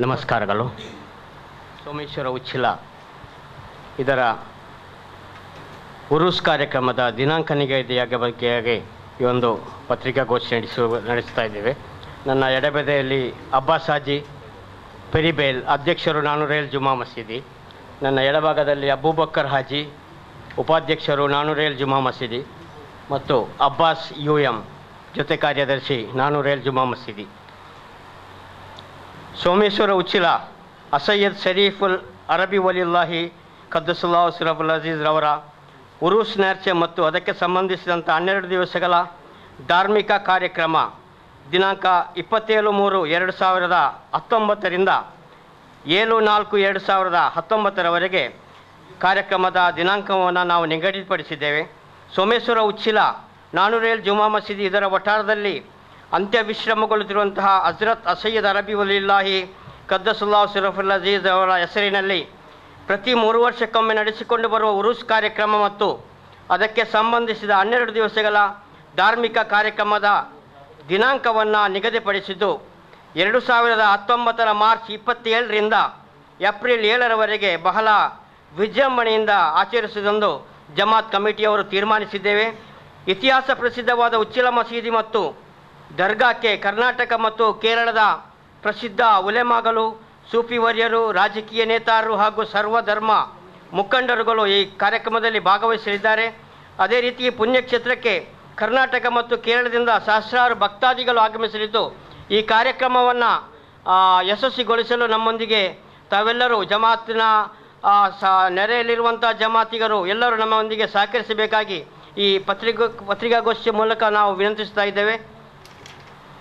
ನಮಸ್ಕಾರಗಳು. ಸೋಮೇಶ್ವರ ಉಚ್ಚಿಲ ಇದರ ಉರುಸ್ ಕಾರ್ಯಕ್ರಮದ ದಿನಾಂಕ ನಿಗದಿಯ ಬಗ್ಗೆ ಈ ಒಂದು ಪತ್ರಿಕಾಗೋಷ್ಠಿ ನಡೆಸ್ತಾ ಇದ್ದೇವೆ. ನನ್ನ ಎಡಬದಿಯಲ್ಲಿ ಅಬ್ಬಾಸ್ ಹಾಜಿ ಪೆರಿಬೇಲ್, ಅಧ್ಯಕ್ಷರು ನಾನೂರೇಲ್ ಜುಮಾ ಮಸೀದಿ. ನನ್ನ ಎಡಭಾಗದಲ್ಲಿ ಅಬೂಬಕ್ಕರ್ ಹಾಜಿ, ಉಪಾಧ್ಯಕ್ಷರು ನಾನೂರೇಲ್ ಜುಮಾ ಮಸೀದಿ, ಮತ್ತು ಅಬ್ಬಾಸ್ UM, ಜೊತೆ ಕಾರ್ಯದರ್ಶಿ ನಾನೂರೇಲ್ ಜುಮಾ ಮಸೀದಿ. ಸೋಮೇಶ್ವರ ಉಚ್ಚಿಲ ಅಸಯ್ಯದ್ ಶರೀಫುಲ್ ಅರಬಿ ವಲಿಲ್ಲಾಹಿ ಖದ್ದಸುಲ್ಲಾಹು ಸಿರಫುಲ್ ಅಜೀಜ್ ರವರ ಉರೂಸ್ ನೇರ್ಚೆ ಮತ್ತು ಅದಕ್ಕೆ ಸಂಬಂಧಿಸಿದಂಥ 12 ದಿವಸಗಳ ಧಾರ್ಮಿಕ ಕಾರ್ಯಕ್ರಮ ದಿನಾಂಕ 27/3/2019ರಿಂದ 7/4/2019ರವರೆಗೆ ಕಾರ್ಯಕ್ರಮದ ದಿನಾಂಕವನ್ನು ನಾವು ನಿಗದಿಪಡಿಸಿದ್ದೇವೆ. ಸೋಮೇಶ್ವರ ಉಚ್ಚಿಲ ನಾನೂರೇಲ್ ಜುಮಾ ಮಸೀದಿ ಇದರ ವಠಾರದಲ್ಲಿ ಅಂತ್ಯವಿಶ್ರಮಗೊಳ್ಳುತ್ತಿರುವಂತಹ ಹಜರತ್ ಅಸಯ್ಯದ್ ಅರಬಿ ವಲಿಲ್ಲಾಹಿ ಖದ್ದಸುಲ್ಲಾಹು ಸಿರಫುಲ್ ಅಜೀಜ್ ಅವರ ಹೆಸರಿನಲ್ಲಿ ಪ್ರತಿ 3 ವರ್ಷಕ್ಕೊಮ್ಮೆ ನಡೆಸಿಕೊಂಡು ಬರುವ ಉರುಸ್ ಕಾರ್ಯಕ್ರಮ ಮತ್ತು ಅದಕ್ಕೆ ಸಂಬಂಧಿಸಿದ 12 ದಿವಸಗಳ ಧಾರ್ಮಿಕ ಕಾರ್ಯಕ್ರಮದ ದಿನಾಂಕವನ್ನು ನಿಗದಿಪಡಿಸಿದ್ದು 2019 ಮಾರ್ಚ್ 27ರಿಂದ ಏಪ್ರಿಲ್ 7ರವರೆಗೆ ಬಹಳ ವಿಜೃಂಭಣೆಯಿಂದ ಆಚರಿಸುವುದೆಂದು ಜಮಾತ್ ಕಮಿಟಿಯವರು ತೀರ್ಮಾನಿಸಿದ್ದೇವೆ. ಇತಿಹಾಸ ಪ್ರಸಿದ್ಧವಾದ ಉಚ್ಚಿಲ ಮಸೀದಿ ಮತ್ತು ದರ್ಗಾಕ್ಕೆ ಕರ್ನಾಟಕ ಮತ್ತು ಕೇರಳದ ಪ್ರಸಿದ್ಧ ಉಲೆಮಾಗಳು, ಸೂಫಿ ವರ್ಯರು, ರಾಜಕೀಯ ನೇತಾರರು ಹಾಗೂ ಸರ್ವಧರ್ಮ ಮುಖಂಡರುಗಳು ಈ ಕಾರ್ಯಕ್ರಮದಲ್ಲಿ ಭಾಗವಹಿಸಲಿದ್ದಾರೆ. ಅದೇ ರೀತಿ ಪುಣ್ಯಕ್ಷೇತ್ರಕ್ಕೆ ಕರ್ನಾಟಕ ಮತ್ತು ಕೇರಳದಿಂದ ಸಹಸ್ರಾರು ಭಕ್ತಾದಿಗಳು ಆಗಮಿಸಲಿದ್ದು ಈ ಕಾರ್ಯಕ್ರಮವನ್ನು ಯಶಸ್ವಿಗೊಳಿಸಲು ನಮ್ಮೊಂದಿಗೆ ತಾವೆಲ್ಲರೂ ಜಮಾತಿನ ನೆರೆಯಲ್ಲಿರುವಂಥ ಜಮಾತಿಗರು ಎಲ್ಲರೂ ನಮ್ಮೊಂದಿಗೆ ಸಹಕರಿಸಬೇಕಾಗಿ ಈ ಪತ್ರಿಕಾಗೋಷ್ಠಿಯ ಮೂಲಕ ನಾವು ವಿನಂತಿಸ್ತಾ ಇದ್ದೇವೆ.